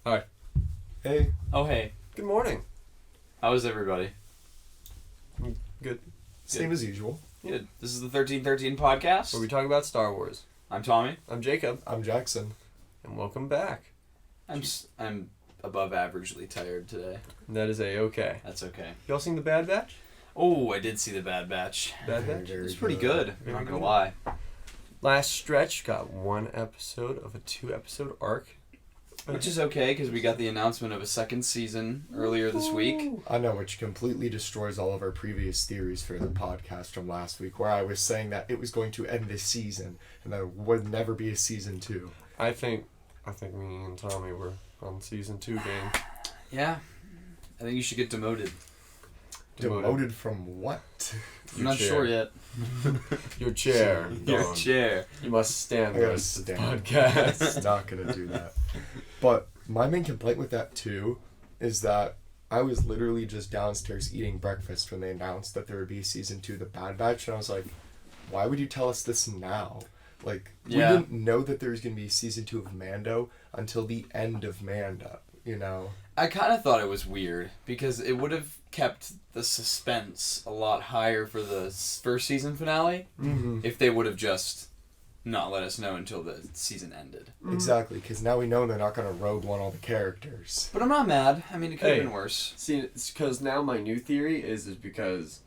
Hi. Hey. Oh, hey. Good morning. How is everybody? Good. Same as usual. Good. This is the 1313 podcast. Where we talk about Star Wars. I'm Tommy. I'm Jacob. I'm Jackson. And welcome back. I'm above averagely tired today. That is A-okay. That's okay. Y'all seen The Bad Batch? Oh, I did see The Bad Batch. Bad Batch? It's pretty good. I'm not gonna good. lie. Last stretch got one episode of a 2-episode arc. Which is okay, because we got the announcement of a second season earlier this week. I know, which completely destroys all of our previous theories for the podcast from last week, where I was saying that it was going to end this season, and there would never be a season 2. I think me and Tommy were on season 2 game. Yeah. I think you should get demoted. Demoted from what? I'm not sure yet. Your chair. Your Dawn. chair. You must stand I gotta this stand. podcast. Not gonna do that. But my main complaint with that too is that I was literally just downstairs eating breakfast when they announced that there would be season 2 of The Bad Batch, and I was like, why would you tell us this now? Like, Yeah. we didn't know that there was going to be season 2 of Mando until the end of Mando, you know? I kind of thought it was weird, because it would have kept the suspense a lot higher for the first season finale if they would have just not let us know until the season ended. Exactly, because now we know they're not going to Rogue One all the characters. But I'm not mad. I mean, it could have been worse. See, it's because now my new theory is because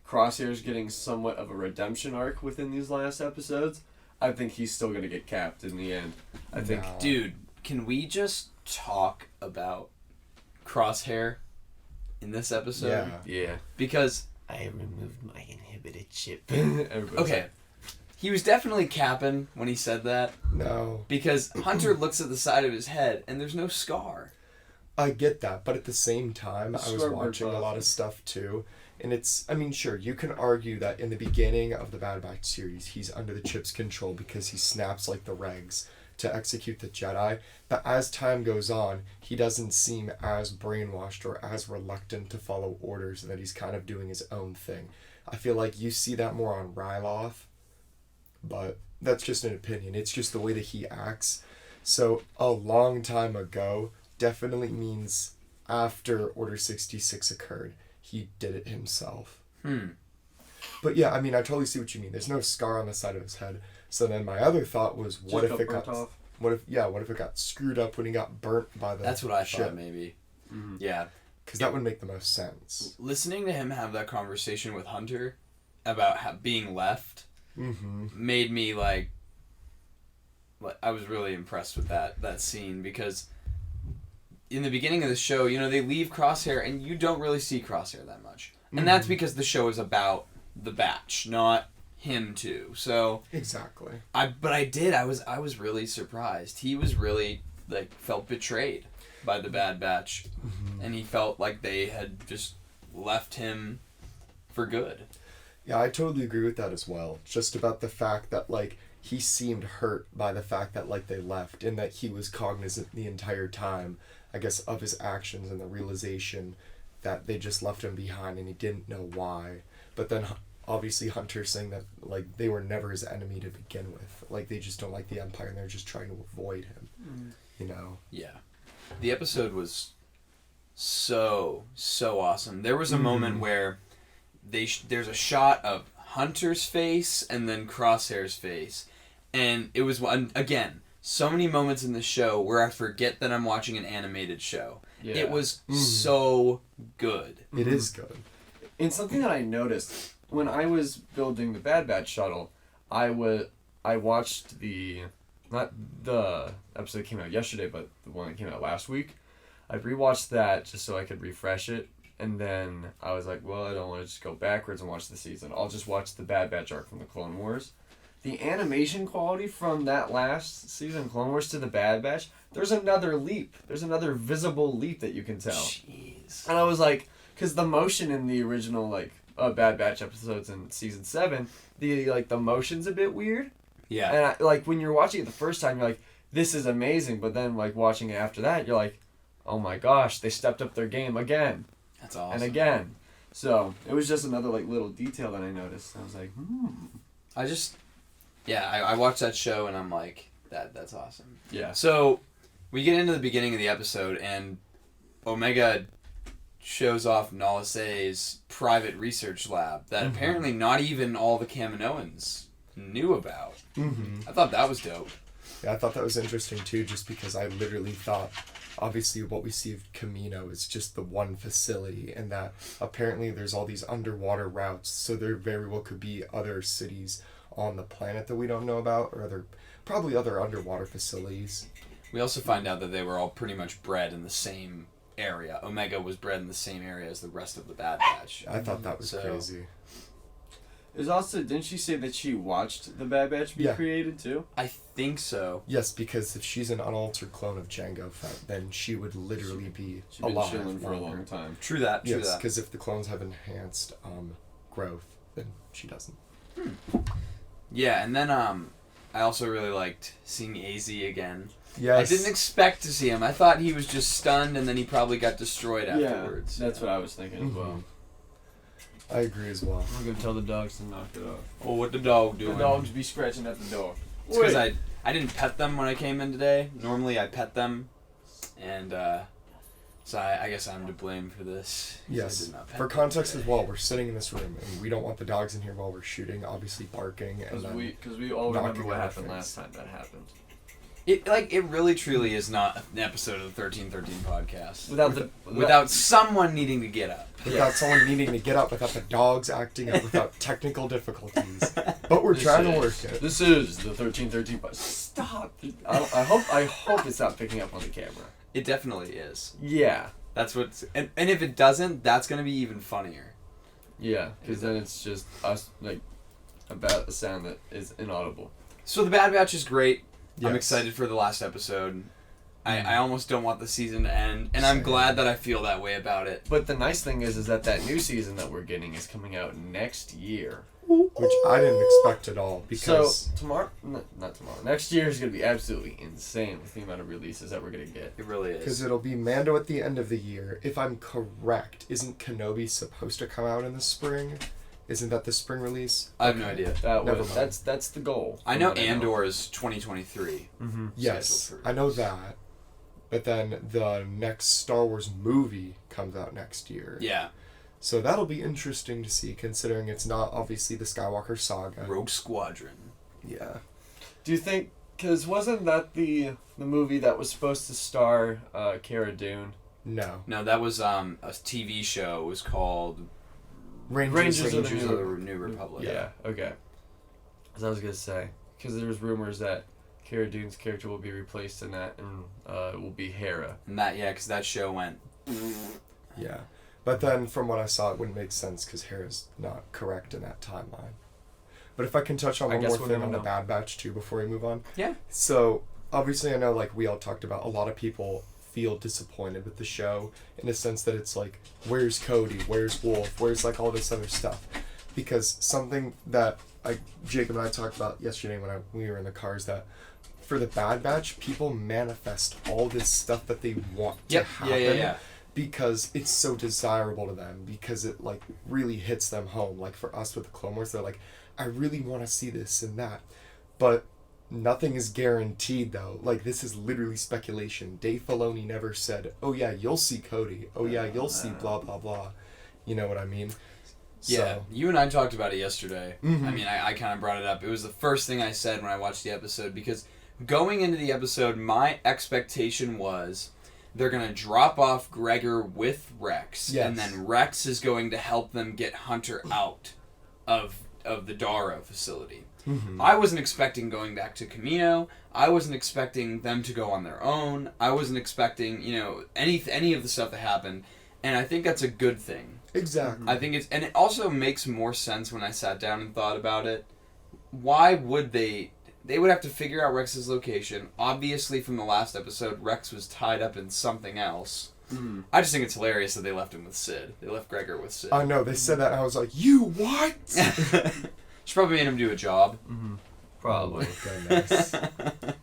Crosshair's getting somewhat of a redemption arc within these last episodes. I think he's still going to get capped in the end. I think... No. Dude, can we just talk about Crosshair in this episode? Yeah. Because, I removed my inhibited chip. okay, he was definitely capping when he said that, No. because Hunter looks at the side of his head and there's no scar. I get that, but at the same time, I was Scar watching a burnt lot off. of stuff too, and it's, I mean, sure, you can argue that in the beginning of the Bad Batch series, he's under the chip's control because he snaps like the regs to execute the Jedi, but as time goes on, he doesn't seem as brainwashed or as reluctant to follow orders, and that he's kind of doing his own thing. I feel like you see that more on Ryloth, but that's just an opinion. It's just the way that he acts. So, a long time ago definitely means after Order 66 occurred, he did it himself. But yeah, I mean, I totally see what you mean. There's no scar on the side of his head. So then my other thought was, what if it got what if it got screwed up when he got burnt by the That's what I ship? thought, maybe. Yeah. Because that would make the most sense. Listening to him have that conversation with Hunter about being left made me like I was really impressed with that scene, because in the beginning of the show, you know, they leave Crosshair and you don't really see Crosshair that much. And that's because the show is about the Batch, not him too. So Exactly. I was really surprised. He was really felt betrayed by the Bad Batch, and he felt like they had just left him for good. Yeah, I totally agree with that as well. Just about the fact that, he seemed hurt by the fact that, they left, and that he was cognizant the entire time, I guess, of his actions and the realization that they just left him behind and he didn't know why. But then, obviously, Hunter saying that, they were never his enemy to begin with. They just don't like the Empire and they're just trying to avoid him, you know? Yeah. The episode was so awesome. There was a moment where there's a shot of Hunter's face and then Crosshair's face, and it was again so many moments in the show where I forget that I'm watching an animated show. Yeah. It was so good. It is good. And something that I noticed when I was building the Bad Batch shuttle, I watched not the episode that came out yesterday, but the one that came out last week. I rewatched that just so I could refresh it, and then I was like, well, I don't want to just go backwards and watch the season. I'll just watch the Bad Batch arc from the Clone Wars. The animation quality from that last season, Clone Wars, to the Bad Batch, there's another leap. There's another visible leap that you can tell. Jeez. And I was like, because the motion in the original Bad Batch episodes in season 7, the motion's a bit weird. Yeah. And when you're watching it the first time, you're like, this is amazing. But then watching it after that, you're like, oh my gosh, they stepped up their game again. That's awesome. And again. So it was just another little detail that I noticed. I was like, I watched that show and I'm like, that's awesome. Yeah. So we get into the beginning of the episode, and Omega shows off Nalase's private research lab that apparently not even all the Kaminoans knew about. I thought that was dope. Yeah, I thought that was interesting too, just because I literally thought, obviously, what we see of Camino is just the one facility, and that apparently there's all these underwater routes, so there very well could be other cities on the planet that we don't know about, or probably other underwater facilities. We also find out that they were all pretty much bred in the same area. Omega was bred in the same area as the rest of the Bad Batch. I thought that was crazy. Is also, didn't she say that she watched the Bad Batch be created too? I think so. Yes, because if she's an unaltered clone of Jango Fett, then she would literally be She's been alive chilling for a long time. True that. Yes, because if the clones have enhanced growth, then she doesn't. Yeah, and then I also really liked seeing AZ again. Yes. I didn't expect to see him. I thought he was just stunned, and then he probably got destroyed afterwards. Yeah, that's what I was thinking as well. I agree as well. I'm gonna tell the dogs to knock it off. Oh, what the dog doing? The dogs be scratching at the door. It's because I didn't pet them when I came in today. Normally I pet them, and so I guess I'm to blame for this. Yes. I did not pet For them context today. as well, we're sitting in this room, and we don't want the dogs in here while we're shooting, obviously barking. Because we all knocking remember what on our happened face. last time that happened. It really truly is not an episode of the 1313 podcast Without someone needing to get up. Without someone needing to get up, without the dogs acting up, without technical difficulties. But we're trying to work it. This is the 1313 podcast. Stop. I hope it's not picking up on the camera. It definitely is. Yeah. That's what's and if it doesn't, that's gonna be even funnier. Yeah, because then it's just us about a sound that is inaudible. So the Bad Batch is great. Yes. I'm excited for the last episode. I almost don't want the season to end, and I'm glad that I feel that way about it. But the nice thing is that new season that we're getting is coming out next year. Which I didn't expect at all, because... So, not tomorrow. Next year is going to be absolutely insane with the amount of releases that we're going to get. It really is. Because it'll be Mando at the end of the year. If I'm correct, isn't Kenobi supposed to come out in the spring? Isn't that the spring release? I have no idea. That's the goal. I know Andor is 2023. Mm-hmm. Yes, I know that. But then the next Star Wars movie comes out next year. Yeah. So that'll be interesting to see, considering it's not obviously the Skywalker saga. Rogue Squadron. Yeah. Do you think... Because wasn't that the movie that was supposed to star Cara Dune? No. No, that was a TV show. It was called Rangers of the New Republic. Yeah, okay. As I was going to say, because there was rumors that Cara Dune's character will be replaced in that, and it will be Hera. And that, because that show went... Yeah. But then, from what I saw, it wouldn't make sense because Hera's not correct in that timeline. But if I can touch on one more thing on the Bad Batch, too, before we move on. Yeah. So, obviously, I know, like we all talked about, a lot of people feel disappointed with the show in the sense that it's like, where's Cody? Where's Wolf? Where's, like, all this other stuff? Because something that Jacob and I talked about yesterday when we were in the car is that for the Bad Batch, people manifest all this stuff that they want to happen. Yeah. Because it's so desirable to them, because it like really hits them home. Like for us with the Clone Wars, they're like, I really want to see this and that, but nothing is guaranteed though. Like this is literally speculation. Dave Filoni never said, "Oh yeah, you'll see Cody. Oh yeah, you'll see blah blah blah." You know what I mean? Yeah, So, you and I talked about it yesterday. Mhm. I mean, I kind of brought it up. It was the first thing I said when I watched the episode, because going into the episode, my expectation was they're going to drop off Gregor with Rex, and then Rex is going to help them get Hunter out of the Dara facility. Mm-hmm. I wasn't expecting going back to Camino. I wasn't expecting them to go on their own. I wasn't expecting, any of the stuff that happened, and I think that's a good thing. Exactly. I think and it also makes more sense when I sat down and thought about it. Why would they would have to figure out Rex's location. Obviously, from the last episode, Rex was tied up in something else. Mm. I just think it's hilarious that they left him with Sid. They left Gregor with Sid. I know, they said that, and I was like, you what? She probably made him do a job. Mm-hmm. Probably. Oh my goodness.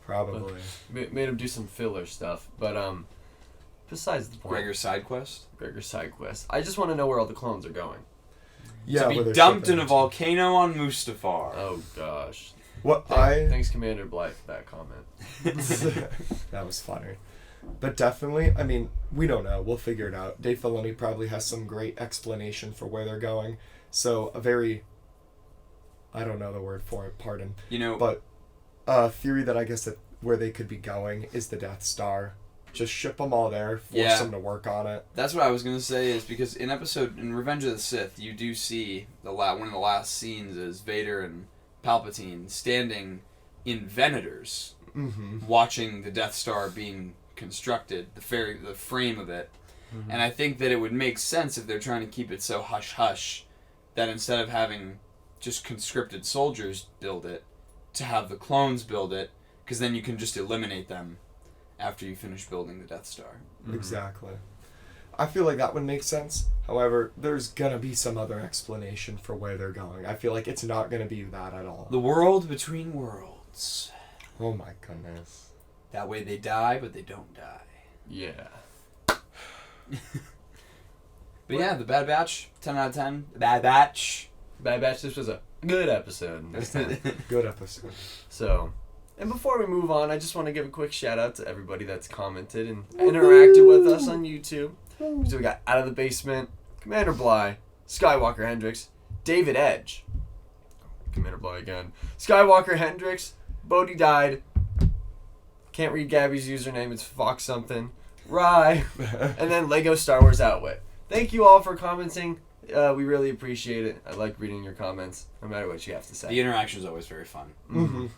Probably. Made him do some filler stuff, but besides the point. Gregor's side quest? Gregor's side quest. I just want to know where all the clones are going. Yeah, to be dumped in a volcano on Mustafar. Oh gosh. What Thanks, Commander Blythe, for that comment. That was funny. But definitely, I mean, we don't know. We'll figure it out. Dave Filoni probably has some great explanation for where they're going. So a very, I don't know the word for it, pardon. But a theory that I guess that where they could be going is the Death Star. Just ship them all there, force them to work on it. That's what I was gonna say, is because in Revenge of the Sith, you do see one of the last scenes is Vader and Palpatine standing in Venators, watching the Death Star being constructed, the frame of it. And I think that it would make sense if they're trying to keep it so hush hush that instead of having just conscripted soldiers build it, to have the clones build it, because then you can just eliminate them after you finish building the Death Star. Exactly. I feel like that would make sense. However, there's gonna be some other explanation for where they're going. I feel like it's not gonna be that at all. The world between worlds. Oh my goodness. That way they die, but they don't die. Yeah. But yeah, the Bad Batch, 10 out of 10. Bad Batch. Bad Batch, this was a good episode. Good episode. So, and before we move on, I just want to give a quick shout out to everybody that's commented and interacted with us on YouTube. So we got Out of the Basement, Commander Bly, Skywalker Hendrix, David Edge, Commander Bly again, Skywalker Hendrix, Bodhi died, can't read Gabby's username, it's Fox something, Rye, and then Lego Star Wars Outwit. Thank you all for commenting. We really appreciate it. I like reading your comments, no matter what you have to say. The interaction is always very fun.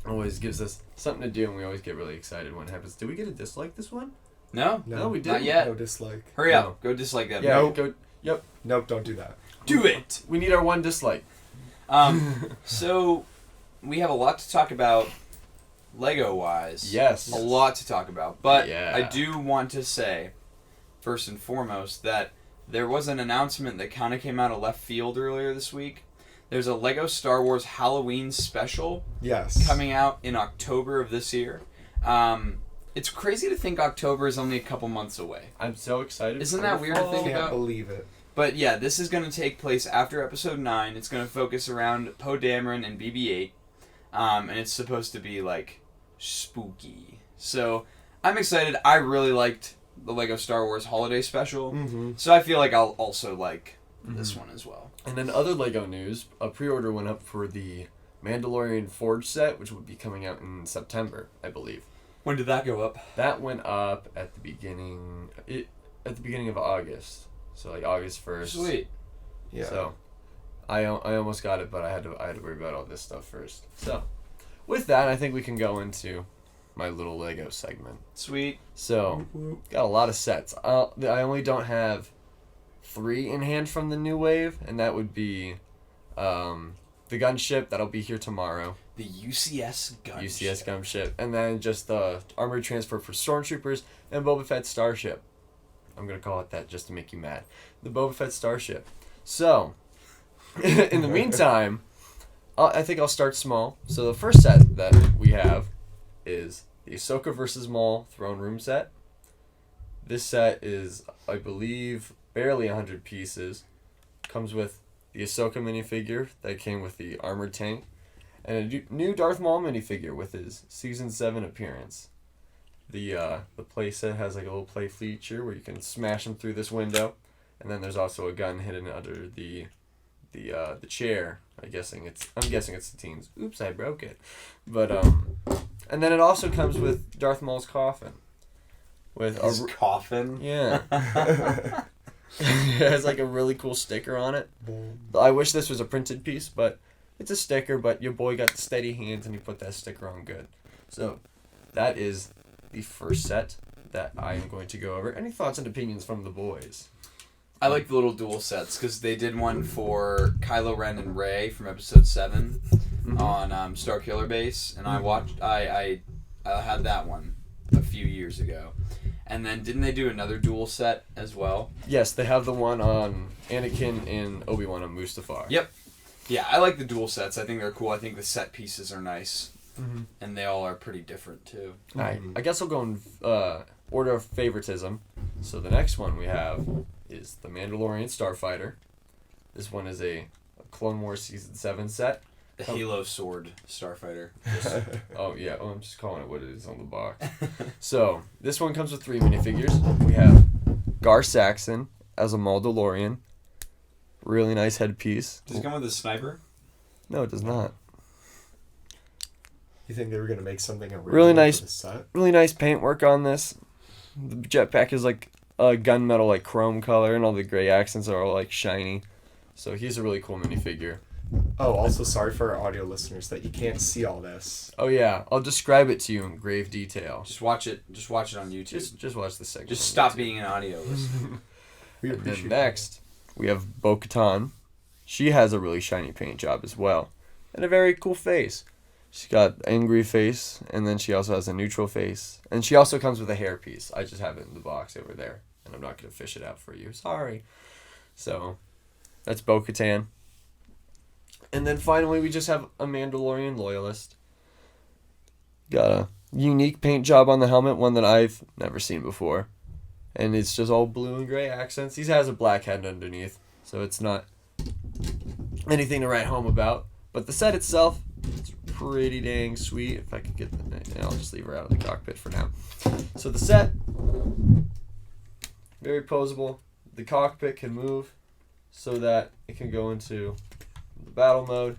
Always gives us something to do, and we always get really excited when it happens. Did we get a dislike this one? No, we didn't. Not yet. No dislike. Hurry up. Go dislike that. Yeah, video. Yep. Nope, don't do that. Do it! We need our one dislike. So, we have a lot to talk about Lego-wise. Yes. A lot to talk about. But Yeah. I do want to say, first and foremost, that there was an announcement that kind of came out of left field earlier this week. There's a Lego Star Wars Halloween special coming out in October of this year. It's crazy to think October is only a couple months away. I'm so excited. Isn't that weird to think about? I can't believe it. But yeah, this is going to take place after Episode 9. It's going to focus around Poe Dameron and BB-8. And it's supposed to be, like, spooky. So, I'm excited. I really liked the Lego Star Wars Holiday Special. So I feel like I'll also like this one as well. And in other Lego news, a pre-order went up for the Mandalorian Forge set, which will be coming out in September, I believe. When did that go up? That went up at the beginning of August. So like August 1st. Sweet. Yeah. So I almost got it, but I had to worry about all this stuff first. So with that, I think we can go into my little Lego segment. Sweet. So got a lot of sets. I only don't have 3 in hand from the new wave, and that would be the gunship that'll be here tomorrow. The UCS gunship. UCS gunship, and then just the armored transport for stormtroopers and Boba Fett starship. I'm gonna call it that just to make you mad. The Boba Fett starship. So, in the meantime, I think I'll start small. So the first set that we have is the Ahsoka vs. Maul throne room set. This set is, I believe, barely 100 pieces. Comes with the Ahsoka minifigure that came with the armored tank, and a new Darth Maul minifigure with his Season 7 appearance. The playset has like a little play feature where you can smash him through this window, and then there's also a gun hidden under the chair. I'm guessing it's the team's. Oops, I broke it. But and then it also comes with Darth Maul's coffin. With his coffin? Yeah. It has like a really cool sticker on it. I wish this was a printed piece, but it's a sticker, but your boy got steady hands and he put that sticker on good. So that is the first set that I am going to go over. Any thoughts and opinions from the boys? I like the little dual sets because they did one for Kylo Ren and Rey from Episode 7 on Starkiller Base, and I had that one a few years ago. And then didn't they do another dual set as well? Yes, they have the one on Anakin and Obi-Wan on Mustafar. Yep. Yeah, I like the dual sets. I think they're cool. I think the set pieces are nice. And they all are pretty different, too. Alright, I guess I'll go in order of favoritism. So the next one we have is the Mandalorian Starfighter. This one is a Clone Wars Season 7 set. The Halo Sword Starfighter. Oh, yeah. Oh, I'm just calling it what it is on the box. So, this one comes with 3 minifigures. We have Gar Saxon as a Mandalorian. Really nice headpiece. Does it come with a sniper? No, it does not. You think they were gonna make something original Really nice. for the set? Really nice paintwork on this. The jetpack is like a gunmetal, like chrome color, and all the gray accents are all like shiny. So he's a really cool minifigure. Oh, also sorry for our audio listeners that you can't see all this. Oh yeah, I'll describe it to you in grave detail. Just watch it. Just watch it on YouTube. Just watch the segment. Just on stop YouTube. being an audio listener. We And appreciate then next, we have Bo-Katan. She has a really shiny paint job as well, and a very cool face. She's got angry face, and then she also has a neutral face, and she also comes with a hairpiece. I just have it in the box over there, and I'm not gonna fish it out for you. Sorry. So, that's Bo-Katan. And then finally, we just have a Mandalorian loyalist. Got a unique paint job on the helmet, one that I've never seen before. And it's just all blue and gray accents. He has a black head underneath, so it's not anything to write home about. But the set itself, it's pretty dang sweet. If I could get the... I'll just leave her out of the cockpit for now. So the set, very posable. The cockpit can move so that it can go into the battle mode.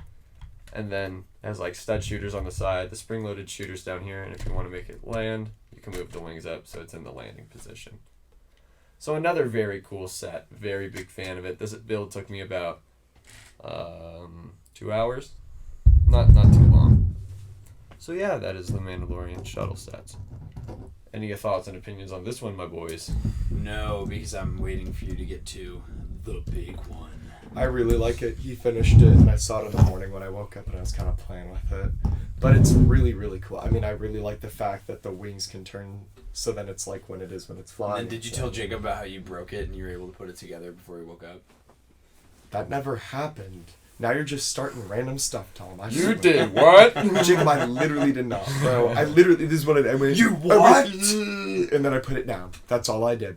And then it has like stud shooters on the side, the spring-loaded shooters down here. And if you want to make it land, you can move the wings up so it's in the landing position. So another very cool set. Very big fan of it. This build took me about 2 hours. Not too long. So yeah, that is the Mandalorian shuttle sets. Any thoughts and opinions on this one, my boys? No, because I'm waiting for you to get to the big one. I really like it. He finished it, and I saw it in the morning when I woke up, and I was kind of playing with it. But it's really, really cool. I mean, I really like the fact that the wings can turn so then it's like when it is when it's flying. And did you tell Jacob about how you broke it and you were able to put it together before he woke up? That never happened. Now you're just starting random stuff, Tom. You did what? Jacob, I literally did not, bro. I literally, this is what I went. You what? And then I put it down. That's all I did.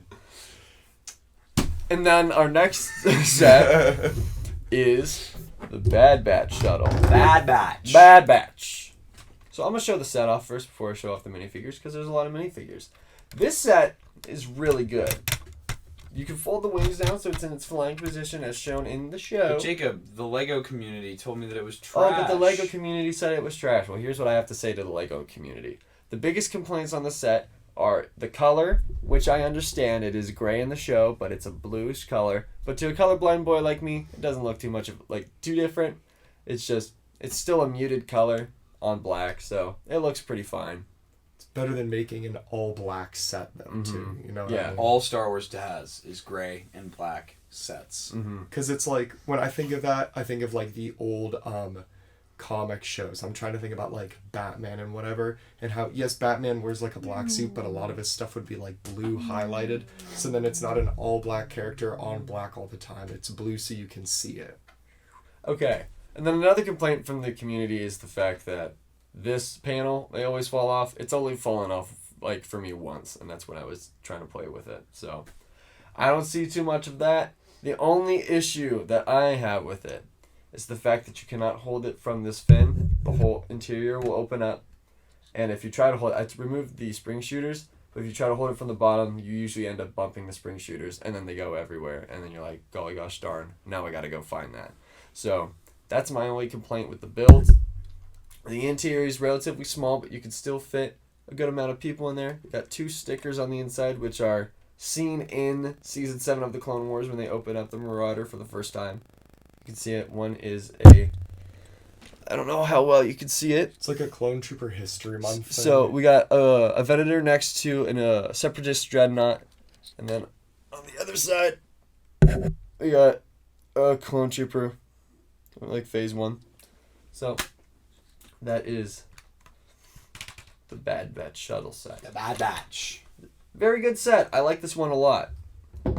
And then our next set is the Bad Batch shuttle. Bad Batch. Bad Batch. So I'm going to show the set off first before I show off the minifigures because there's a lot of minifigures. This set is really good. You can fold the wings down so it's in its flying position as shown in the show. But Jacob, the LEGO community told me that it was trash. Oh, but the LEGO community said it was trash. Well, here's what I have to say to the LEGO community. The biggest complaints on the set are the color, which I understand it is gray in the show, but it's a bluish color. But to a colorblind boy like me, it doesn't look too much of too different. It's still a muted color on black, so it looks pretty fine. It's better than making an all-black set, though, too. You know what I mean? All Star Wars has is gray and black sets. Because it's like, when I think of that, I think of like the old comic shows. I'm trying to think about like Batman and whatever, and how, yes, Batman wears like a black suit, but a lot of his stuff would be like blue highlighted. So then it's not an all-black character on black all the time. It's blue so you can see it. Okay. And then another complaint from the community is the fact that this panel, they always fall off. It's only fallen off, like, for me once, and that's when I was trying to play with it. So, I don't see too much of that. The only issue that I have with it is the fact that you cannot hold it from this fin. The whole interior will open up, and if you try to hold it, I removed the spring shooters, but if you try to hold it from the bottom, you usually end up bumping the spring shooters, and then they go everywhere, and then you're like, golly gosh darn, now I gotta go find that. So, that's my only complaint with the build. The interior is relatively small, but you can still fit a good amount of people in there. You've got 2 stickers on the inside, which are seen in Season 7 of the Clone Wars when they open up the Marauder for the first time. You can see it. One is I don't know how well you can see it. It's like a Clone Trooper History Month thing. So we got a Venator next to a Separatist Dreadnought. And then on the other side, we got a Clone Trooper. Like Phase 1. So, that is the Bad Batch shuttle set. The Bad Batch. Very good set. I like this one a lot. I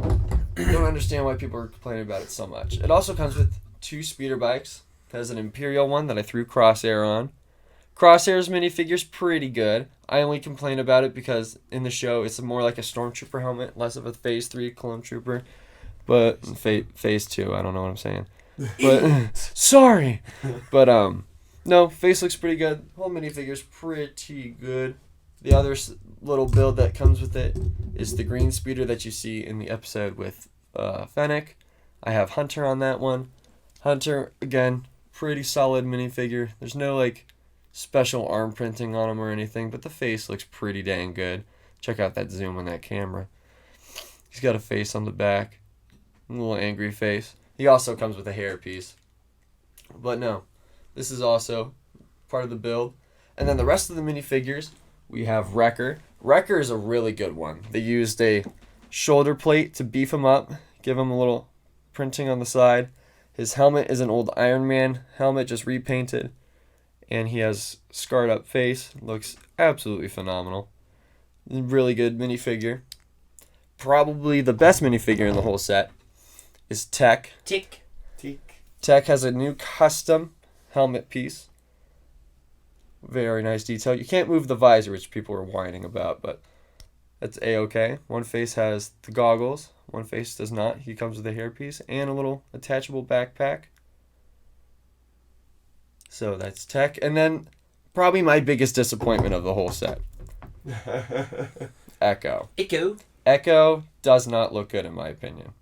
don't understand why people are complaining about it so much. It also comes with 2 speeder bikes. It has an Imperial one that I threw Crosshair on. Crosshair's minifigure's pretty good. I only complain about it because in the show it's more like a Stormtrooper helmet, less of a Phase 3 Clone Trooper. But Phase 2, I don't know what I'm saying. But sorry. But No, face looks pretty good. Whole minifigure's pretty good. The other little build that comes with it is the green speeder that you see in the episode with Fennec. I have Hunter on that one. Hunter, again, pretty solid minifigure. There's no, like, special arm printing on him or anything, but the face looks pretty dang good. Check out that zoom on that camera. He's got a face on the back. A little angry face. He also comes with a hairpiece. But no, this is also part of the build. And then the rest of the minifigures, we have Wrecker. Wrecker is a really good one. They used a shoulder plate to beef him up, give him a little printing on the side. His helmet is an old Iron Man helmet, just repainted. And he has scarred up face. Looks absolutely phenomenal. Really good minifigure. Probably the best minifigure in the whole set is Tech. Tick. Tech has a new custom helmet piece. Very nice detail. You can't move the visor, which people were whining about, but that's A-okay. One face has the goggles. One face does not. He comes with a hairpiece and a little attachable backpack. So that's Tech. And then probably my biggest disappointment of the whole set. Echo. Echo does not look good in my opinion.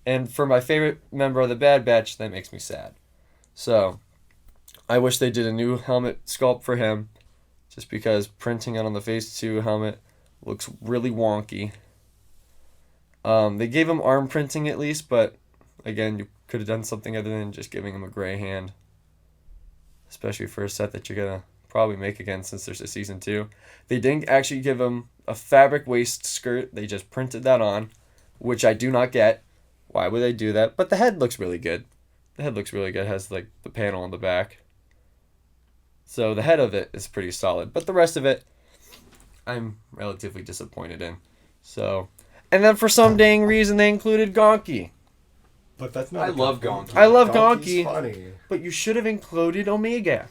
And for my favorite member of the Bad Batch, that makes me sad. So I wish they did a new helmet sculpt for him, just because printing it on the Phase 2 helmet looks really wonky. They gave him arm printing at least, but again, you could have done something other than just giving him a gray hand. Especially for a set that you're going to probably make again since there's a Season 2. They didn't actually give him a fabric waist skirt. They just printed that on, which I do not get. Why would they do that? But the head looks really good. The head looks really good. It has like the panel on the back. So the head of it is pretty solid. But the rest of it, I'm relatively disappointed in. So, and then for some dang reason they included Gonky. But that's not. I love Gonky. I love Gonky's Gonky. funny. But you should have included Omega.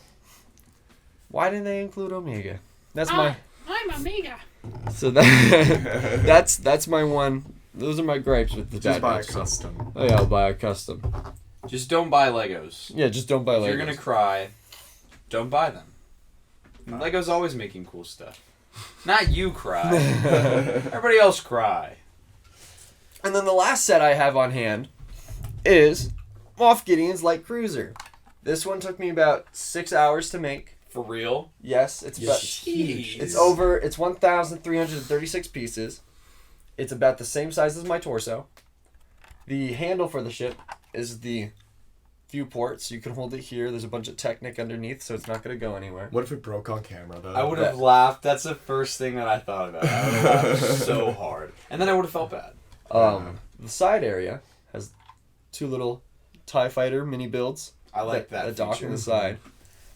Why didn't they include Omega? That's my. I'm Omega. So that that's my one. Those are my gripes with the Just Bad buy a Batch. custom. Oh yeah, I'll buy a custom. Just don't buy Legos. Yeah, just don't buy Legos. If you're gonna cry, don't buy them. Lego's always making cool stuff. Not you cry. Everybody else cry. And then the last set I have on hand is Moff Gideon's Light Cruiser. This one took me about 6 hours to make. For real? Yes, it's about. Jeez. It's 1,336 pieces. It's about the same size as my torso. The handle for the ship is the viewport, so you can hold it here. There's a bunch of Technic underneath, so it's not going to go anywhere. What if it broke on camera, though? I would have laughed. That's the first thing that I thought about. I would have laughed so hard. And then I would have felt bad. The side area has two little TIE Fighter mini builds. I like that dock feature. on the side.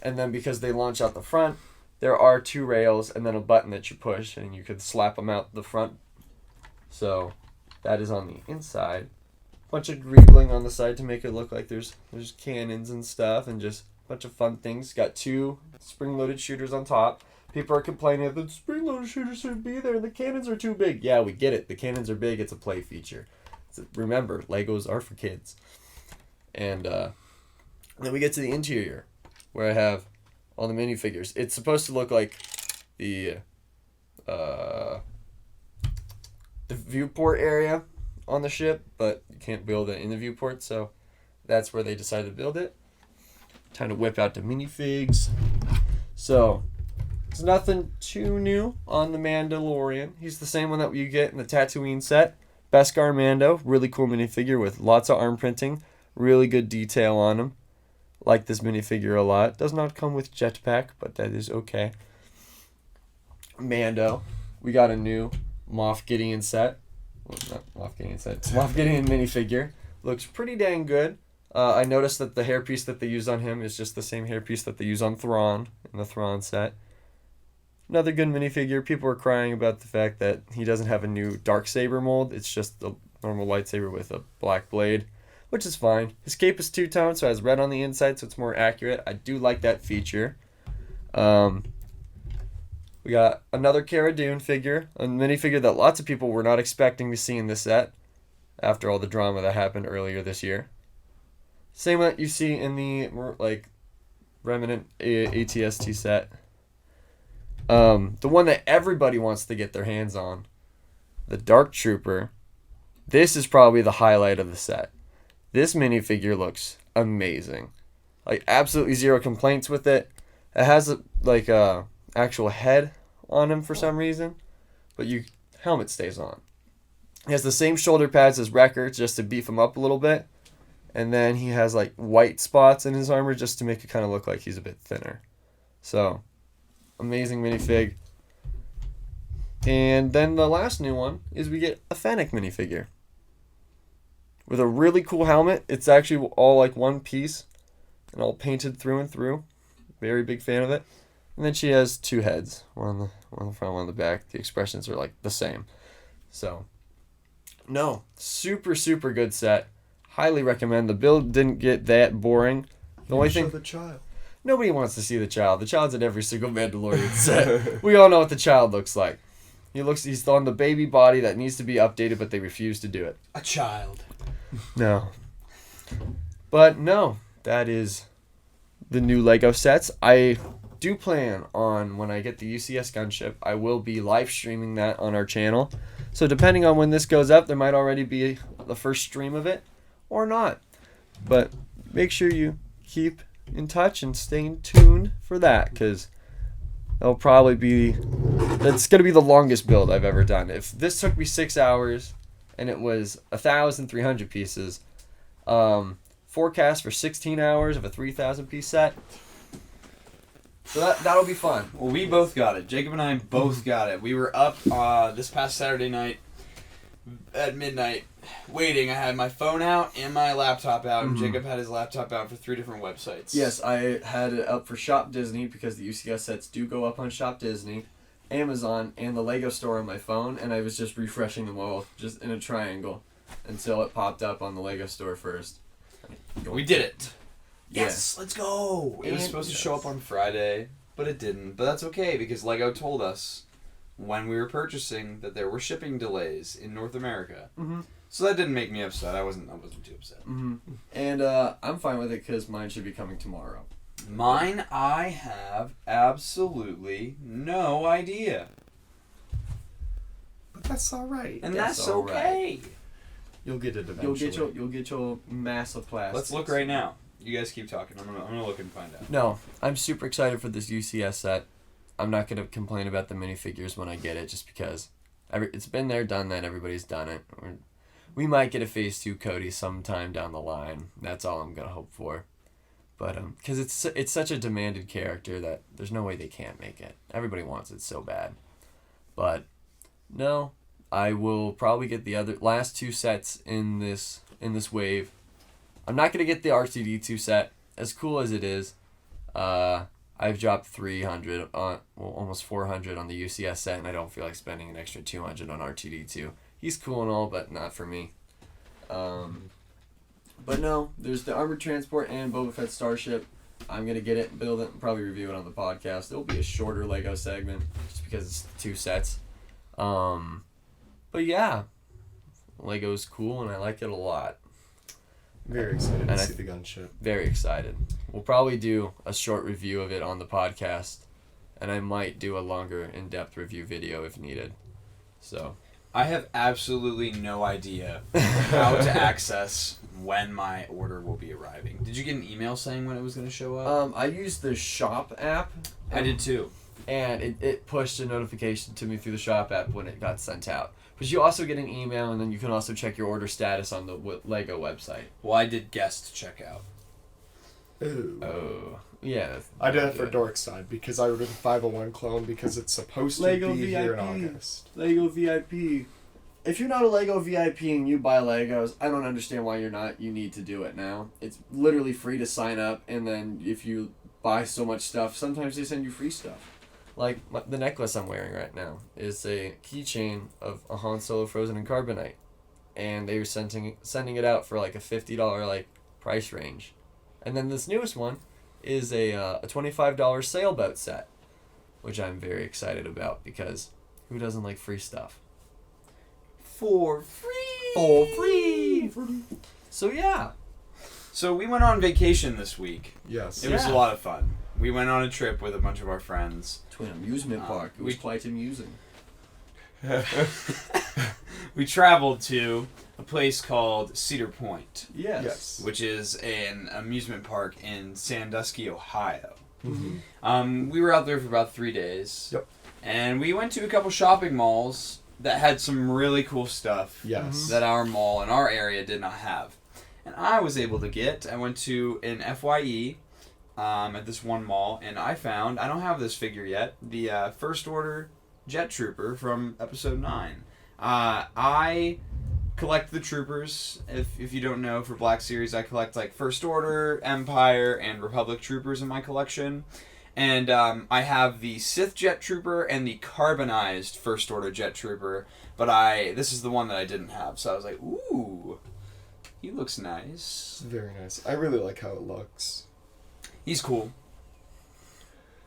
And then because they launch out the front, there are two rails and then a button that you push, and you could slap them out the front. So that is on the inside. Bunch of greebling on the side to make it look like there's cannons and stuff, and just a bunch of fun things. Got two spring-loaded shooters on top. People are complaining that the spring-loaded shooters should be there and the cannons are too big. Yeah, we get it. The cannons are big. It's a play feature. Remember, Legos are for kids. And then we get to the interior, where I have all the minifigures. It's supposed to look like the viewport area on the ship, but you can't build it in the viewport, so that's where they decided to build it. Time to whip out the minifigs. So, there's nothing too new on the Mandalorian. He's the same one that you get in the Tatooine set. Beskar Mando, really cool minifigure with lots of arm printing, really good detail on him. Like this minifigure a lot. Does not come with jetpack, but that is okay. Mando, we got a new Moff Gideon set. Well, not Moff Gideon set. Moff Gideon minifigure. Looks pretty dang good. I noticed that the hairpiece that they use on him is just the same hairpiece that they use on Thrawn in the Thrawn set. Another good minifigure. People were crying about the fact that he doesn't have a new Darksaber mold. It's just a normal lightsaber with a black blade, which is fine. His cape is two-tone, so it has red on the inside, so it's more accurate. I do like that feature. We got another Cara Dune figure, a minifigure that lots of people were not expecting to see in this set after all the drama that happened earlier this year. Same that you see in the Remnant ATST set. The one that everybody wants to get their hands on, the Dark Trooper. This is probably the highlight of the set. This minifigure looks amazing. Like, absolutely zero complaints with it. It has a actual head on him for some reason, but helmet stays on. He has the same shoulder pads as Wrecker just to beef him up a little bit, and then he has like white spots in his armor just to make it kind of look like he's a bit thinner. So, amazing minifig. And then the last new one is we get a Fennec minifigure with a really cool helmet. It's actually all like one piece and all painted through and through. Very big fan of it. And then she has two heads, one on the front, one on the back. The expressions are like the same. So, no, super, super good set. Highly recommend. The build didn't get that boring. The only thing, the child. Nobody wants to see the child. The child's in every single Mandalorian set. We all know what the child looks like. He's on the baby body that needs to be updated, but they refuse to do it. A child. No. But no, that is the new LEGO sets. I do plan on, when I get the UCS gunship, I will be live streaming that on our channel. So depending on when this goes up, there might already be the first stream of it or not. But make sure you keep in touch and stay in tune for that, because it's going to be the longest build I've ever done. If this took me 6 hours and it was 1,300 pieces, forecast for 16 hours of a 3,000 piece set. So that'll be fun. Well, we both got it. Jacob and I both got it. We were up this past Saturday night at midnight waiting. I had my phone out and my laptop out, and Jacob had his laptop out for 3 different websites. Yes, I had it up for Shop Disney because the UCS sets do go up on Shop Disney, Amazon, and the LEGO store on my phone, and I was just refreshing them all just in a triangle until it popped up on the LEGO store first. We did it. Yeah. Yes, let's go. It was supposed to show up on Friday, but it didn't. But that's okay, because LEGO told us when we were purchasing that there were shipping delays in North America. Mm-hmm. So that didn't make me upset. I wasn't too upset. Mm-hmm. And I'm fine with it because mine should be coming tomorrow. Mine, I have absolutely no idea. But that's all right. And That's that's all okay. You'll get it eventually. You'll get your mass of plastic. Let's look right now. You guys keep talking. I'm gonna look and find out. No, I'm super excited for this UCS set. I'm not gonna complain about the minifigures when I get it, just because it's been there, done that. Everybody's done it. We might get a Phase 2 Cody sometime down the line. That's all I'm gonna hope for. But because it's such a demanded character that there's no way they can't make it. Everybody wants it so bad. But no, I will probably get the last 2 sets in this wave. I'm not gonna get the R2D2 set. As cool as it is, I've dropped 300 on, almost 400 on the UCS set, and I don't feel like spending an extra 200 on R2D2. He's cool and all, but not for me. But no, there's the Armored Transport and Boba Fett Starship. I'm going to get it, build it, and probably review it on the podcast. It'll be a shorter LEGO segment, just because it's 2 sets. But yeah, LEGO's cool, and I like it a lot. Very excited to see the gunship. Very excited. We'll probably do a short review of it on the podcast, and I might do a longer, in-depth review video if needed. So I have absolutely no idea how to access when my order will be arriving. Did you get an email saying when it was going to show up? I used the Shop app. I did too. And it pushed a notification to me through the Shop app when it got sent out. But you also get an email, and then you can also check your order status on the LEGO website. Well, I did guest checkout. Ooh. Oh, yeah. I did it for Dorkside because I ordered the 501 clone because it's supposed to LEGO be here in VIP. August. LEGO VIP. If you're not a LEGO VIP and you buy Legos, I don't understand why you're not. You need to do it now. It's literally free to sign up, and then if you buy so much stuff, sometimes they send you free stuff. Like the necklace I'm wearing right now is a keychain of a Han Solo frozen in carbonite, and they were sending it out for like a $50 like price range, and then this newest one is a $25 sailboat set, which I'm very excited about because who doesn't like free stuff? For free. For free. So yeah, So we went on vacation this week. Yes. It was a lot of fun. We went on a trip with a bunch of our friends To an amusement park. It was quite amusing. We traveled to a place called Cedar Point, Yes. which is an amusement park in Sandusky, Ohio. Mm-hmm. We were out there for about 3 days. Yep. And we went to a couple shopping malls that had some really cool stuff Yes. that our mall in our area did not have. And I went to an FYE at this one mall, and I don't have this figure yet, the First Order Jet Trooper from Episode 9. I collect the troopers. If you don't know, for Black Series, I collect like First Order, Empire, and Republic troopers in my collection. And I have the Sith Jet Trooper and the carbonized First Order Jet Trooper, but this is the one that I didn't have, so I was like, ooh, he looks nice. Very nice. I really like how it looks. He's cool.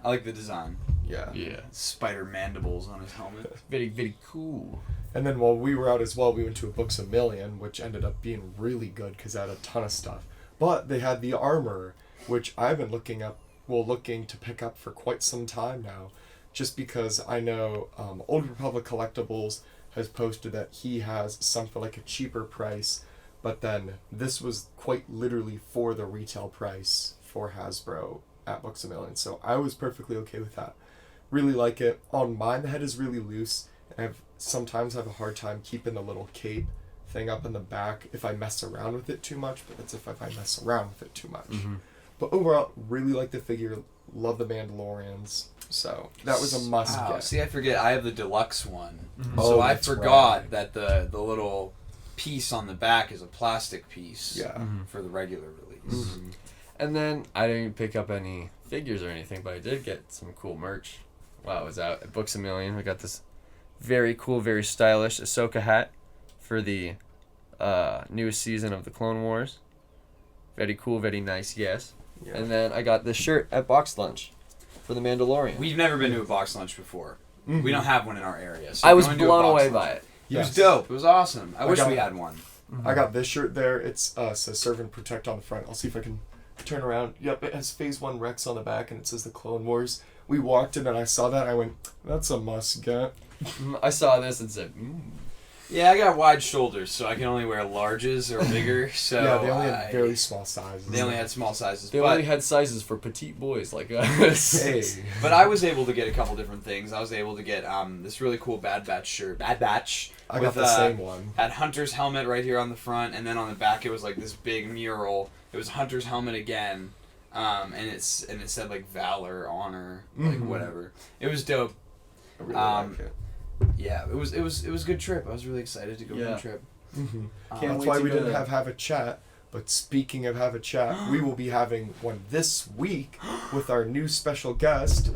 I like the design. Yeah. Yeah. Spider mandibles on his helmet. Very, very cool. And then while we were out as well, we went to a Books A Million, which ended up being really good because it had a ton of stuff. But they had the armor, which I've been looking to pick up for quite some time now, just because I know Old Republic Collectibles has posted that he has some for like a cheaper price, but then this was quite literally for the retail price for Hasbro at Books A Million. So I was perfectly okay with that. Really like it. On mine, the head is really loose, and sometimes have a hard time keeping the little cape thing up in the back if I mess around with it too much, but that's if I mess around with it too much. Mm-hmm. But overall, really like the figure, love the Mandalorians, so that was a must Wow. get. See, I forget, I have the deluxe one. Mm-hmm. So Oh, I that's forgot right. that the little piece on the back is a plastic piece Yeah. for the regular release. Mhm. And then I didn't pick up any figures or anything, but I did get some cool merch while I was out at Books A Million. We got this very cool, very stylish Ahsoka hat for the newest season of the Clone Wars. Very cool, very nice, yes. Yeah. And then I got this shirt at Box Lunch for the Mandalorian. We've never been to a box lunch before. Mhm. We don't have one in our area. So I was going to a blown box away lunch. by it. It was Yes. dope. It was awesome. I wish got we it. had one. I got this shirt there. It's says Serve and Protect on the front. I'll see if I can turn around. Yep, it has Phase 1 Rex on the back, and it says the Clone Wars. We walked in, and I saw that, and I went, that's a must get. I saw this and said, Yeah, I got wide shoulders, so I can only wear larges or bigger. So Yeah, they only had very small sizes. They only had small sizes. They but, only had sizes for petite boys like us. Hey. but I was able to get a couple different things. I was able to get this really cool Bad Batch shirt. Bad Batch. I with, got the same one. Had Hunter's helmet right here on the front, and then on the back it was like this big mural. It was Hunter's helmet again, and it said like Valor, Honor, like Mhm. whatever. It was dope. I really like it. Yeah, it was a good trip. I was really excited to go on Yeah. the trip. Mm-hmm. Can't That's wait why to we go didn't to- have a chat. But speaking of have a chat, we will be having one this week with our new special guest,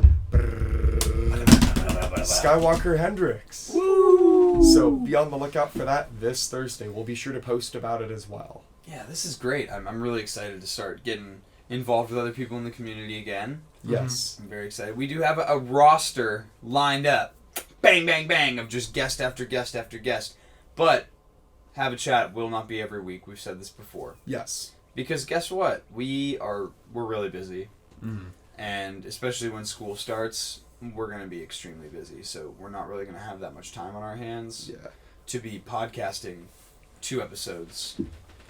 Skywalker Hendrix. Woo! So be on the lookout for that this Thursday. We'll be sure to post about it as well. Yeah, this is great. I'm really excited to start getting involved with other people in the community again. Yes. I'm very excited. We do have a roster lined up. Bang, bang, bang of just guest after guest after guest. But have a chat will not be every week. We've said this before. Yes. Because guess what? We're really busy. Mm-hmm. And especially when school starts, we're going to be extremely busy. So we're not really going to have that much time on our hands Yeah. to be podcasting 2 episodes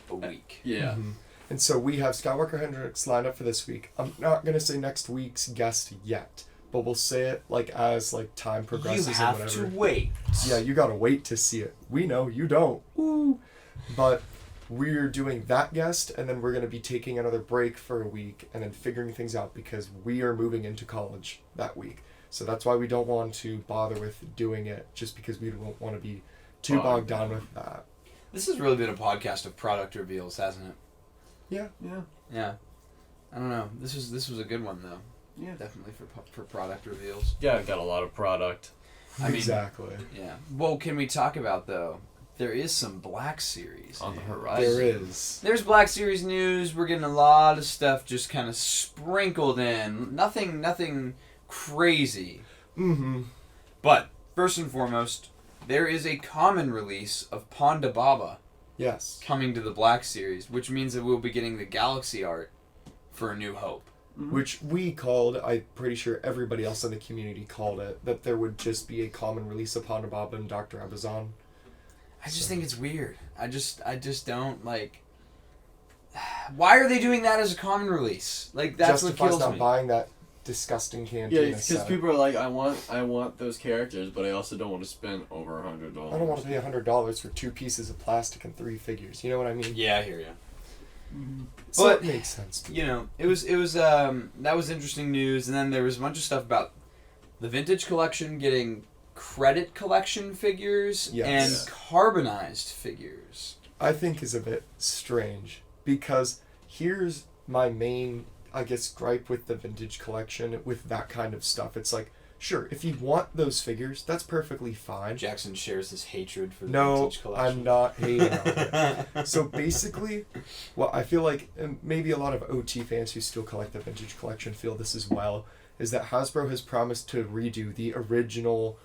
a week. Yeah. Mhm. And so we have Skywalker Hendrix lined up for this week. I'm not gonna say next week's guest yet, but we'll say it like as like time progresses You and have whatever. to wait. Yeah, you gotta wait to see it. We know you don't. Woo! But we're doing that guest, and then we're gonna be taking another break for a week, and then figuring things out because we are moving into college that week. So that's why we don't want to bother with doing it, just because we don't want to be too bogged down with that. This has really been a podcast of product reveals, hasn't it? Yeah. Yeah. Yeah. I don't know. This was a good one though. Yeah. Definitely for product reveals. Yeah, I got a lot of product. I mean- Exactly. Yeah. Well, can we talk about though? There is some Black Series On the news. horizon. There is. There's Black Series news. We're getting a lot of stuff just kind of sprinkled in. Nothing crazy. Mm-hmm. But first and foremost, there is a common release of Ponda Baba Yes. coming to the Black Series, which means that we'll be getting the Galaxy art for A New Hope. Mm-hmm. Which we called, I'm pretty sure everybody else in the community called it, that there would just be a common release upon Ababa and Dr. Abazan. I just think it's weird. I just don't like. Why are they doing that as a common release? Like that's what Justifies kills not me. buying that disgusting cantina Yeah, because set. people are like, I want those characters, but I also don't want to spend over $100. I don't want to pay $100 for 2 pieces of plastic and 3 figures. You know what I mean? Yeah, I hear you. So But- it makes sense. You know, it was that was interesting news, and then there was a bunch of stuff about the vintage collection getting credit collection figures Yes. and carbonized figures. I think is a bit strange because here's my main, I guess, gripe with the vintage collection with that kind of stuff. It's like, sure, if you want those figures, that's perfectly fine. Jackson shares this hatred for the No, vintage collection. I'm not hating on it. So basically, well, I feel like and maybe a lot of OT fans who still collect the vintage collection feel this as well, is that Hasbro has promised to redo the original,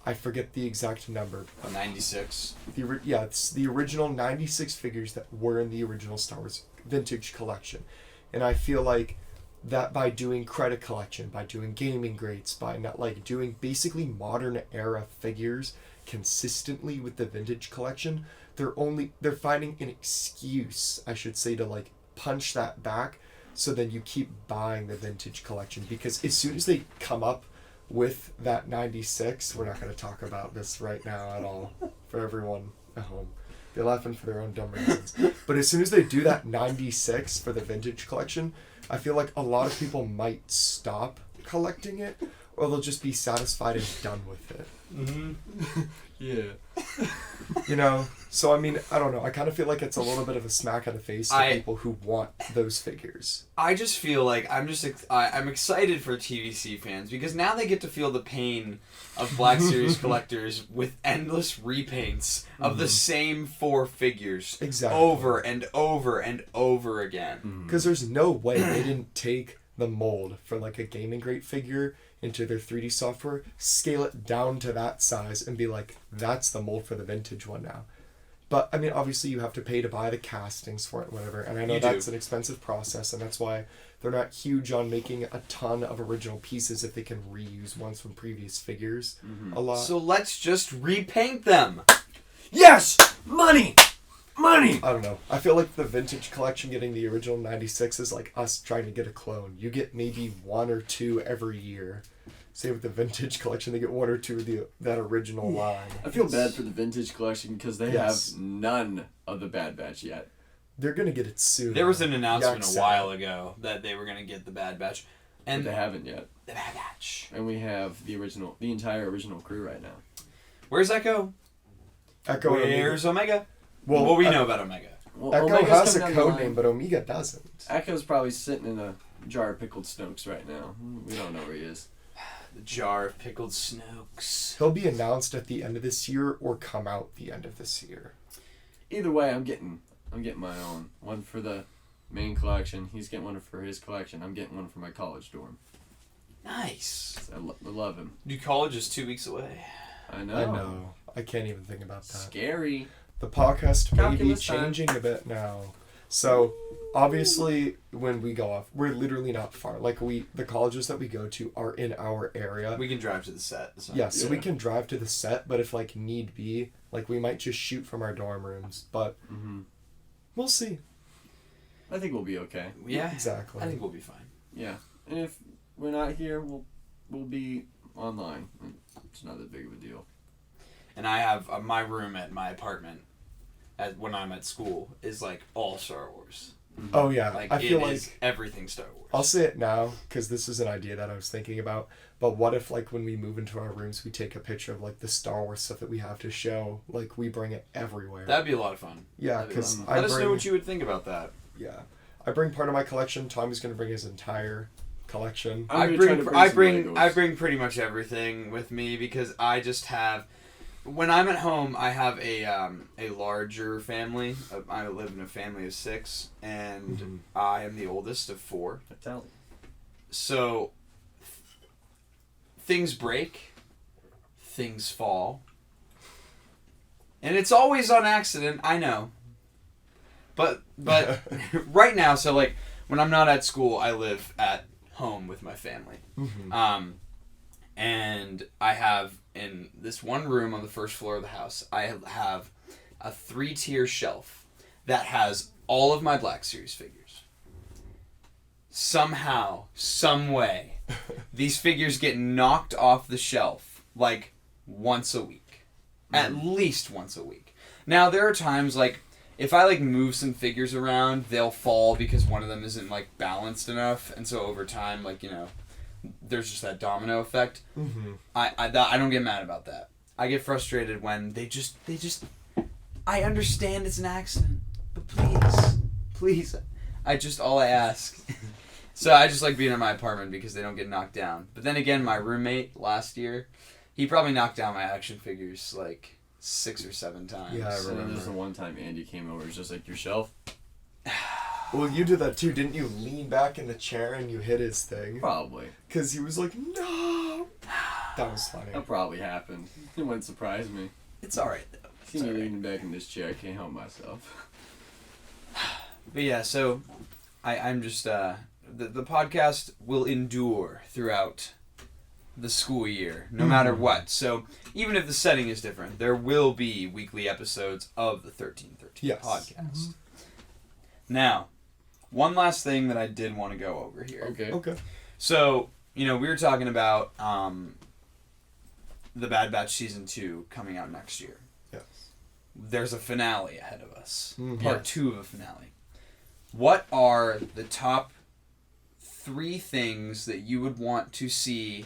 I forget the exact number. 96. It's the original 96 figures that were in the original Star Wars vintage collection. And I feel like that by doing credit collection, by doing gaming grades, by not like doing basically modern era figures consistently with the vintage collection, they're finding an excuse, I should say, to like punch that back so then you keep buying the vintage collection, because as soon as they come up with that 96, we're not going to talk about this right now at all for everyone at home. They're laughing for their own dumb reasons. But as soon as they do that 96 for the vintage collection, I feel like a lot of people might stop collecting it, or they'll just be satisfied and done with it. Mm-hmm. Yeah. You know? So, I mean, I don't know. I kind of feel like it's a little bit of a smack in the face to people who want those figures. I just feel like I'm excited for TVC fans because now they get to feel the pain of Black Series collectors with endless repaints of the same 4 figures Exactly. over and over and over again. Because there's no way they didn't take the mold for like a gaming grade figure into their 3D software, scale it down to that size, and be like, that's the mold for the vintage one now. But, I mean, obviously you have to pay to buy the castings for it, whatever. And I know that's an expensive process, and that's why they're not huge on making a ton of original pieces if they can reuse ones from previous figures a lot. So let's just repaint them. Yes! Money! Money! I don't know. I feel like the vintage collection getting the original 96 is like us trying to get a clone. You get maybe 1 or 2 every year. Say with the vintage collection, they get 1 or 2 of that original line. I feel bad for the vintage collection because they Yes. have none of the Bad Batch yet. They're gonna get it soon. There was an announcement Yikes. a while ago that they were going to get the Bad Batch. And But they haven't yet. the Bad Batch. And we have the entire original crew right now. Where's Echo? Echo and Omega. Where's Omega? Well, What we know about Omega? Well, Echo Omega's has a coming down the code line. name, but Omega doesn't. Echo's probably sitting in a jar of pickled Snokes right now. We don't know where he is. The jar of pickled Snokes. He'll be announced at the end of this year or come out the end of this year. Either way, I'm getting my own. One for the main collection. He's getting one for his collection. I'm getting one for my college dorm. Nice. I love him. New college is 2 weeks away. I know. I know. I can't even think about that. Scary. The podcast may be Calculus time. changing a bit now. So, obviously, when we go off, we're literally not far. Like, the colleges that we go to are in our area. We can drive to the set. So. Yeah, so we can drive to the set, but if, like, need be, like, we might just shoot from our dorm rooms. But, we'll see. I think we'll be okay. Yeah. Exactly. I think we'll be fine. Yeah. And if we're not here, we'll be online. It's not that big of a deal. And I have my room at my apartment when I'm at school is like all Star Wars. Oh, yeah. Like I feel it like is everything Star Wars. I'll say it now, because this is an idea that I was thinking about. But what if, like, when we move into our rooms, we take a picture of, like, the Star Wars stuff that we have to show? Like, we bring it everywhere. That'd be a lot of fun. Yeah, because Let us know what you would think about that. Yeah. I bring part of my collection. Tommy's going to bring his entire collection. I'm I gonna try to bring some I Legos. bring pretty much everything with me because I just have. When I'm at home, I have a larger family. I live in a family of 6, and I am the oldest of 4. Italian. So things break, things fall, and it's always on accident. I know, But right now, so like when I'm not at school, I live at home with my family. Mm-hmm. And I have in this one room on the first floor of the house, I have a 3-tier shelf that has all of my Black Series figures. Somehow, some way, these figures get knocked off the shelf like once a week. At least once a week. Now, there are times like if I like move some figures around, they'll fall because one of them isn't like balanced enough, and so over time, like, you know, there's just that domino effect. Mm-hmm. I don't get mad about that. I get frustrated when they just. I understand it's an accident, but please, all I ask. So I just like being in my apartment because they don't get knocked down. But then again, my roommate last year, he probably knocked down my action figures like 6 or 7 times. Yeah, I So remember. then there's the one time Andy came over, it was just like, your shelf? Well, you did that too, didn't you? Lean back in the chair and you hit his thing. Probably. Because he was like, no. That was funny. That probably happened. It wouldn't surprise me. It's alright though. See me leaning back in this chair, I can't help myself. But yeah, so I'm just the podcast will endure throughout the school year, no matter what. So even if the setting is different, there will be weekly episodes of the 1313 podcast. Mm-hmm. Now, one last thing that I did want to go over here. Okay. So, you know, we were talking about the Bad Batch Season 2 coming out next year. Yes. There's a finale ahead of us. Mhm. Part 2 of a finale. What are the top 3 things that you would want to see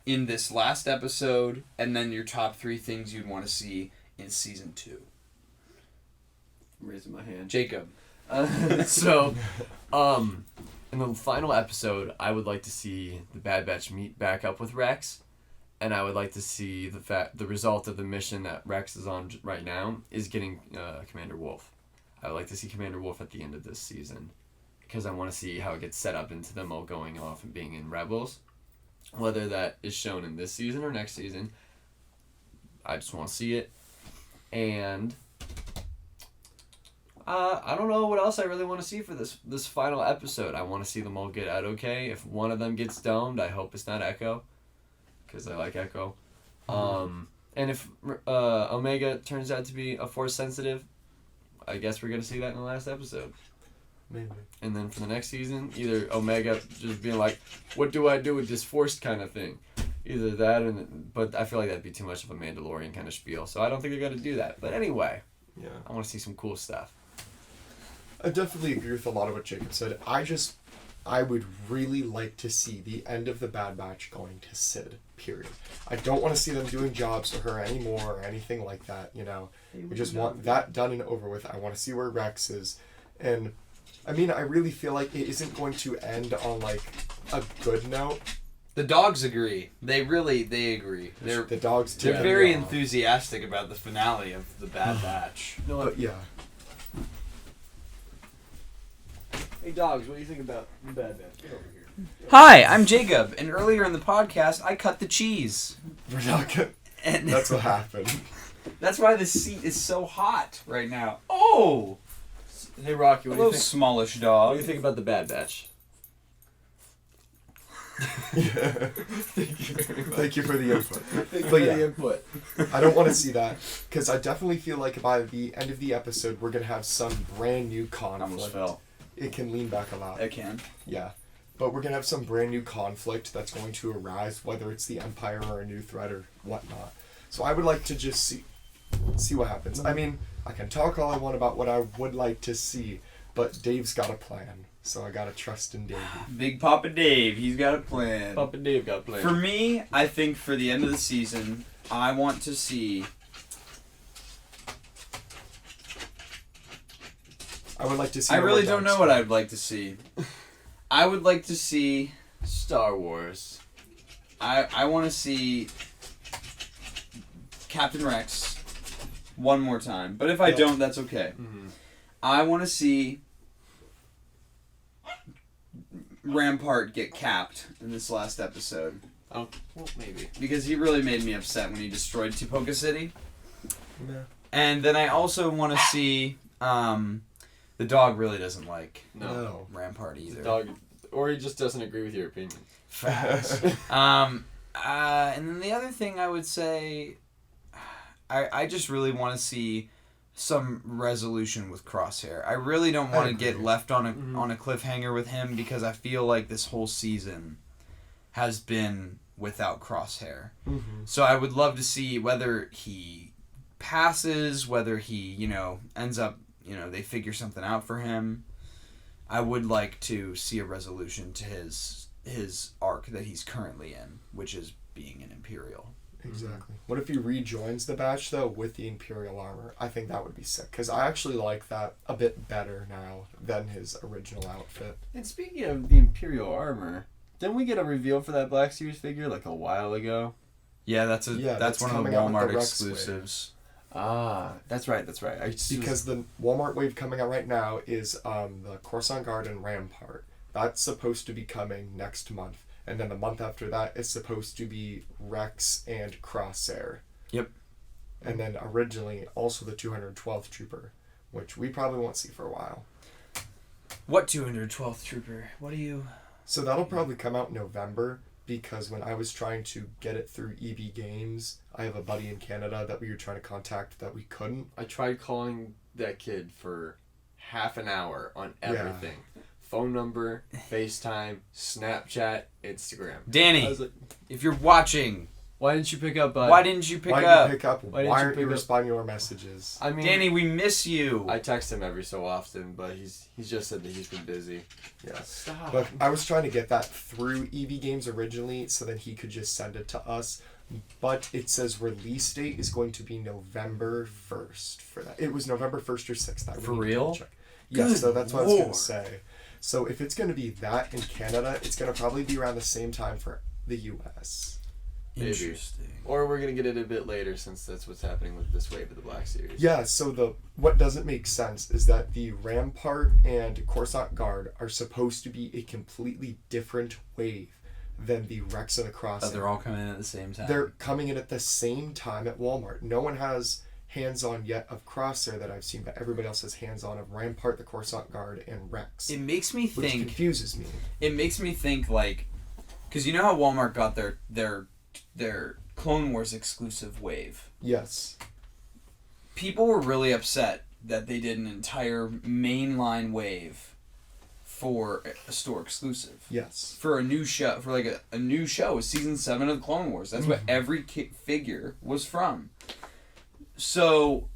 in this last episode, and then your top 3 things you'd want to see in Season 2? I'm raising my hand. Jacob. So, in the final episode, I would like to see the Bad Batch meet back up with Rex, and I would like to see the result of the mission that Rex is on right now is getting Commander Wolf. I would like to see Commander Wolf at the end of this season, because I want to see how it gets set up into them all going off and being in Rebels. Whether that is shown in this season or next season, I just want to see it. And I don't know what else I really want to see for this final episode. I want to see them all get out okay. If one of them gets domed, I hope it's not Echo, because I like Echo. And if Omega turns out to be a Force sensitive, I guess we're gonna see that in the last episode. Maybe. And then for the next season, either Omega just being like, "What do I do with this Force?" kind of thing. Either that, but I feel like that'd be too much of a Mandalorian kind of spiel. So I don't think they're gonna do that. But anyway, Yeah. I want to see some cool stuff. I definitely agree with a lot of what Jacob said. I would really like to see the end of the Bad Batch going to Sid, period. I don't want to see them doing jobs for her anymore or anything like that, you know. We just want that done and over with. I want to see where Rex is. And, I mean, I really feel like it isn't going to end on, like, a good note. The dogs agree. They agree. The dogs They're tip very me off. enthusiastic about the finale of the Bad Batch. You know what? But, yeah. Hey dogs, what do you think about the Bad Batch? Get over here. Hi, I'm Jacob, and earlier in the podcast, I cut the cheese. We're not gonna... And That's what happened. that's why the seat is so hot right now. Oh! Hey Rocky, what do Hello, you think? smallish What dog. do you think about the Bad Batch? Yeah. Thank you for the input. Thank you But for yeah. the input. I don't want to see that, because I definitely feel like by the end of the episode, we're going to have some brand new conflict. Almost fell. It can lean back a lot. I can. Yeah. But we're going to have some brand new conflict that's going to arise, whether it's the Empire or a new threat or whatnot. So I would like to just see what happens. I mean, I can talk all I want about what I would like to see, but Dave's got a plan. So I got to trust in Dave. Big Papa Dave, he's got a plan. Papa Dave got played. For me, I think for the end of the season, I want to see... I would like to see... I more really don't dark know what side. I'd like to see. I would like to see... Star Wars. I want to see Captain Rex one more time. But if I Yeah. don't, that's okay. Mm-hmm. I want to see Rampart get capped in this last episode. Oh, well, maybe. Because he really made me upset when he destroyed Tipoca City. Yeah. And then I also want to see The dog really doesn't like No. Rampart either. The dog, or he just doesn't agree with your opinion. Facts. And then the other thing I would say, I just really want to see some resolution with Crosshair. I really don't want to get left on a cliffhanger with him, because I feel like this whole season has been without Crosshair. Mm-hmm. So I would love to see whether he passes, whether he, ends up, they figure something out for him. I would like to see a resolution to his arc that he's currently in, which is being an Imperial. Exactly. What if he rejoins the batch, though, with the Imperial armor? I think that would be sick, because I actually like that a bit better now than his original outfit. And speaking of the Imperial armor, didn't we get a reveal for that Black Series figure like a while ago? Yeah, that's one of the coming out with Walmart the Rex exclusives. Ah, that's right. Because the Walmart wave coming out right now is the Coruscant Guard and Rampart. That's supposed to be coming next month. And then the month after that, it's supposed to be Rex and Crosshair. Yep. And then originally also the 212th Trooper, which we probably won't see for a while. What 212th Trooper? What do you... So that'll probably come out in November, because when I was trying to get it through EB Games, I have a buddy in Canada that we were trying to contact that we couldn't. I tried calling that kid for half an hour on everything. Yeah. Phone number, FaceTime, Snapchat, Instagram. Danny, I was like, if you're watching, why didn't you pick up, bud? Why didn't you pick up? Why aren't you responding to our messages? I mean, Danny, we miss you. I text him every so often, but he's just said that he's been busy. Yeah. Stop. But I was trying to get that through EB Games originally, so that he could just send it to us. But it says release date is going to be November 1st for that. It was November 1st or 6th. For real? Yes, so that's what I was going to say. So if it's going to be that in Canada, it's going to probably be around the same time for the US. Interesting. Or we're going to get it a bit later, since that's what's happening with this wave of the Black Series. Yeah, so what doesn't make sense is that the Rampart and Coruscant Guard are supposed to be a completely different wave than the Rex and the Crosshair. Oh, they're all coming in at the same time. They're coming in at the same time at Walmart. No one has hands-on yet of Crosshair that I've seen, but everybody else has hands-on of Rampart, the Coruscant Guard, and Rex. It makes me think... Which confuses me. It makes me think, like... Because you know how Walmart got their Clone Wars exclusive wave? Yes. People were really upset that they did an entire mainline wave for a store exclusive. Yes. For a new show, for like a new show, season 7 of the Clone Wars. That's what every figure was from. So,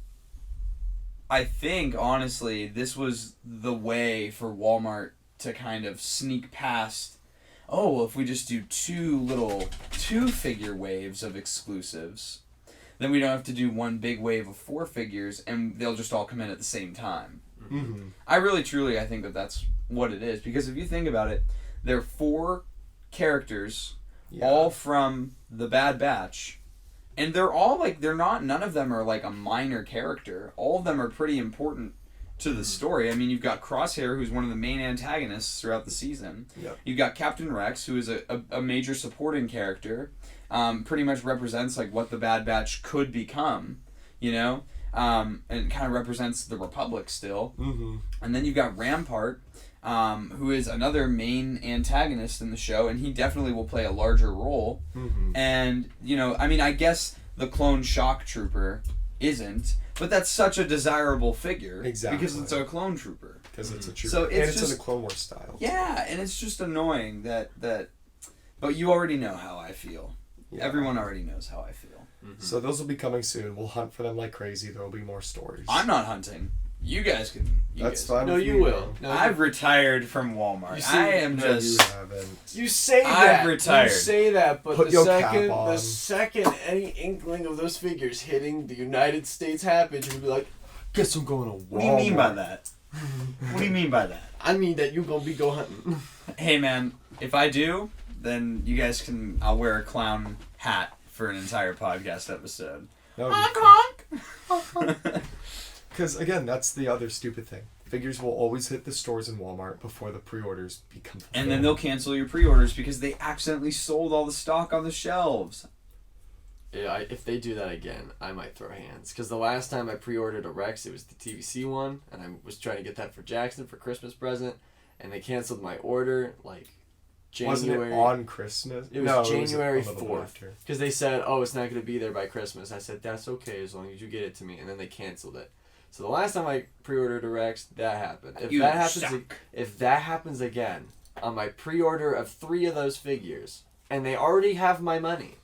I think, honestly, this was the way for Walmart to kind of sneak past, if we just do two figure waves of exclusives, then we don't have to do one big wave of 4 figures, and they'll just all come in at the same time. Mm-hmm. I really, truly, I think that that's what it is, because if you think about it, there are 4 characters, all from the Bad Batch. And they're all, none of them are, like, a minor character. All of them are pretty important to the story. I mean, you've got Crosshair, who's one of the main antagonists throughout the season. Yep. You've got Captain Rex, who is a major supporting character. Pretty much represents, like, what the Bad Batch could become, and kind of represents the Republic still. Mm-hmm. And then you've got Rampart, who is another main antagonist in the show, and he definitely will play a larger role. Mm-hmm. And, I guess the clone shock trooper isn't, but that's such a desirable figure. Exactly. Because it's a clone trooper. Because it's a trooper. So it's just, in the Clone Wars style. Yeah, and it's just annoying that but you already know how I feel. Yeah. Everyone already knows how I feel. Mm-hmm. So those will be coming soon. We'll hunt for them like crazy. There will be more stories. I'm not hunting. You guys can. That's fine. No, you will. No, I've retired from Walmart. I am just. You haven't. You say that. I've retired. You say that, but Put the second any inkling of those figures hitting the United States happens, you'll be like, "Guess I'm going to Walmart." What do you mean by that? What do you mean by that? I mean that you're gonna go hunting. Hey man, if I do, then you guys can. I'll wear a clown hat for an entire podcast episode. Honk honk. Because, again, that's the other stupid thing. Figures will always hit the stores in Walmart before the pre-orders become fulfilled. And then they'll cancel your pre-orders because they accidentally sold all the stock on the shelves. if they do that again, I might throw hands. Because the last time I pre-ordered a Rex, it was the TVC one, and I was trying to get that for Jackson for Christmas present, and they canceled my order like January. Wasn't it on Christmas? It was no, January it was a little 4th. after. Because they said, oh, it's not going to be there by Christmas. I said, that's okay as long as you get it to me. And then they canceled it. So the last time I pre-ordered a Rex, that happened. If that happens again on my pre-order of 3 of those figures, and they already have my money,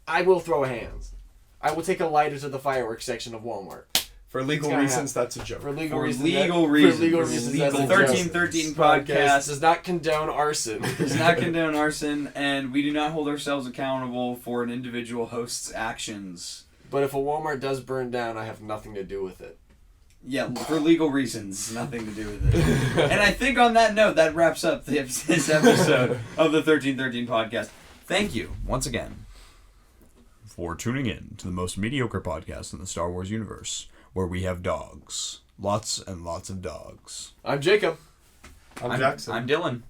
I will throw hands. I will take a lighter to the fireworks section of Walmart. For legal reasons, that's a joke. For legal For reasons. legal reasons, the that's a joke. 1313 podcast does not condone arson. does not condone arson, and we do not hold ourselves accountable for an individual host's actions. But if a Walmart does burn down, I have nothing to do with it. Yeah, for legal reasons, nothing to do with it. And I think on that note, that wraps up this episode of the 1313 podcast. Thank you once again for tuning in to the most mediocre podcast in the Star Wars universe, where we have dogs. Lots and lots of dogs. I'm Jacob. I'm Jackson. I'm Dylan.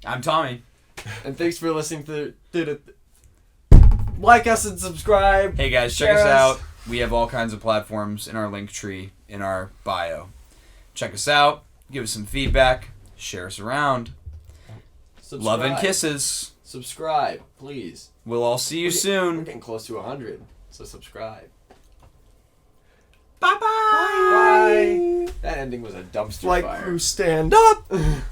I'm Tommy. And thanks for listening to like us and subscribe. Hey guys, check us out. We have all kinds of platforms in our link tree, in our bio. Check us out. Give us some feedback. Share us around. Subscribe. Love and kisses. Subscribe, please. We'll all see you We're soon. getting close to 100, so subscribe. Bye-bye. Bye. That ending was a dumpster Flight fire. crew, stand up! That